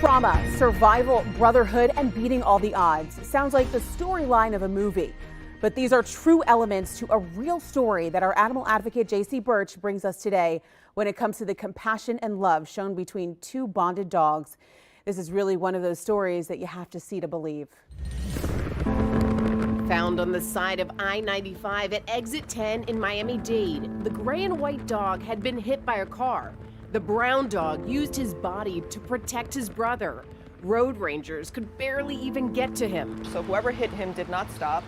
Trauma, survival, brotherhood, and beating all the odds. Sounds like the storyline of a movie. But these are true elements to a real story that our animal advocate J.C. Birch brings us today when it comes to the compassion and love shown between two bonded dogs. This is really one of those stories that you have to see to believe. Found on the side of I-95 at exit 10 in Miami-Dade, the gray and white dog had been hit by a car. The brown dog used his body to protect his brother. Road rangers could barely even get to him. So whoever hit him did not stop.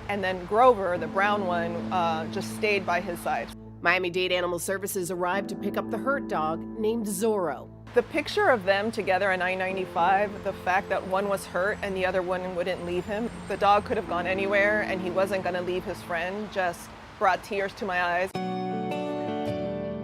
And then Grover, the brown one, just stayed by his side. Miami-Dade Animal Services arrived to pick up the hurt dog named Zorro. The picture of them together on I-95, the fact that one was hurt and the other one wouldn't leave him, the dog could have gone anywhere and he wasn't going to leave his friend, just brought tears to my eyes.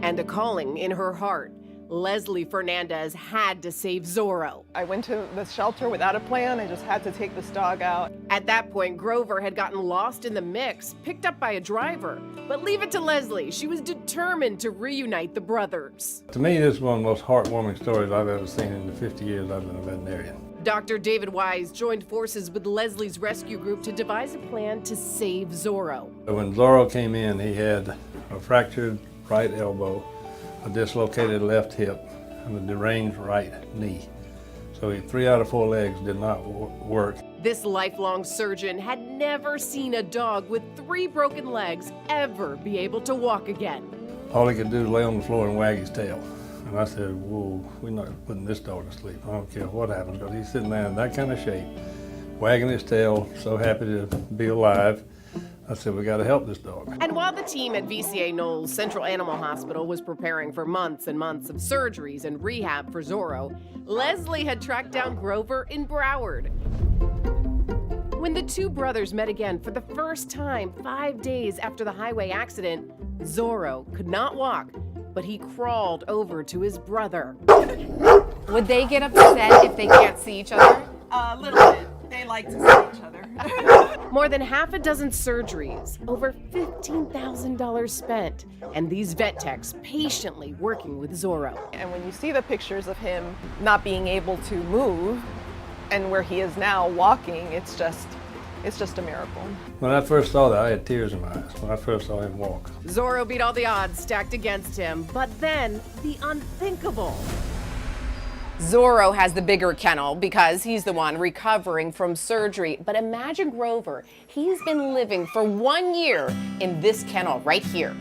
And a calling in her heart. Leslie Fernandez had to save Zorro. I went to the shelter without a plan. I just had to take this dog out. At that point, Grover had gotten lost in the mix, picked up by a driver. But leave it to Leslie. She was determined to reunite the brothers. To me, this is one of the most heartwarming stories I've ever seen in the 50 years I've been a veterinarian. Dr. David Wise joined forces with Leslie's rescue group to devise a plan to save Zorro. When Zorro came in, he had a fractured right elbow, a dislocated left hip, and a deranged right knee. So 3 out of 4 legs did not work. This lifelong surgeon had never seen a dog with 3 broken legs ever be able to walk again. All he could do was lay on the floor and wag his tail. And I said, whoa, we're not putting this dog to sleep. I don't care what happens, because he's sitting there in that kind of shape, wagging his tail, so happy to be alive. I said, we got to help this dog. And while the team at VCA Knowles Central Animal Hospital was preparing for months and months of surgeries and rehab for Zorro, Leslie had tracked down Grover in Broward. When the two brothers met again for the first time 5 days after the highway accident, Zorro could not walk, but he crawled over to his brother. Would they get upset if they can't see each other? A little bit. They like to see each other. More than half a dozen surgeries, over $15,000 spent, and these vet techs patiently working with Zorro. And when you see the pictures of him not being able to move and where he is now walking, it's just a miracle. When I first saw that, I had tears in my eyes when I first saw him walk. Zorro beat all the odds stacked against him, but then the unthinkable. Zorro has the bigger kennel because he's the one recovering from surgery. But imagine Grover. He's been living for 1 year in this kennel right here.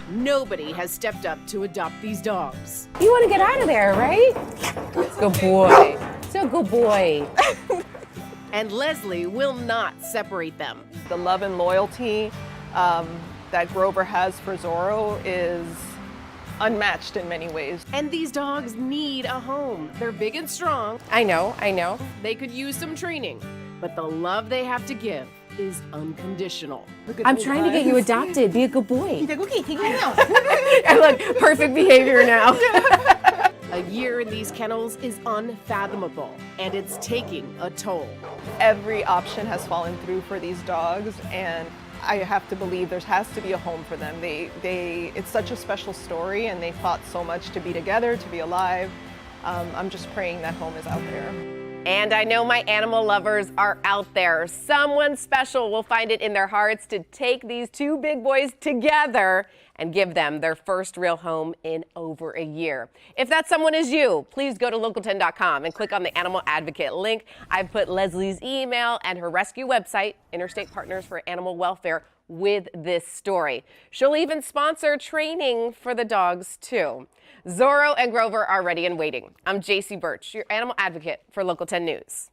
Nobody has stepped up to adopt these dogs. You want to get out of there, right? Good boy. So good boy. And Leslie will not separate them. The love and loyalty that Grover has for Zorro is unmatched in many ways. And these dogs need a home. They're big and strong. I know. They could use some training, but the love they have to give is unconditional. I'm trying to get you adopted. Be a good boy. Okay, take me out. I look, perfect behavior now. A year in these kennels is unfathomable, and it's taking a toll. Every option has fallen through for these dogs, and I have to believe there has to be a home for them. It's such a special story, and they fought so much to be together, to be alive. I'm just praying that home is out there. And I know my animal lovers are out there. Someone special will find it in their hearts to take these two big boys together and give them their first real home in over a year. If that someone is you, please go to local10.com and click on the Animal Advocate link. I've put Leslie's email and her rescue website, Interstate Partners for Animal Welfare, with this story. She'll even sponsor training for the dogs too. Zorro and Grover are ready and waiting. I'm J.C. Birch, your animal advocate for Local 10 News.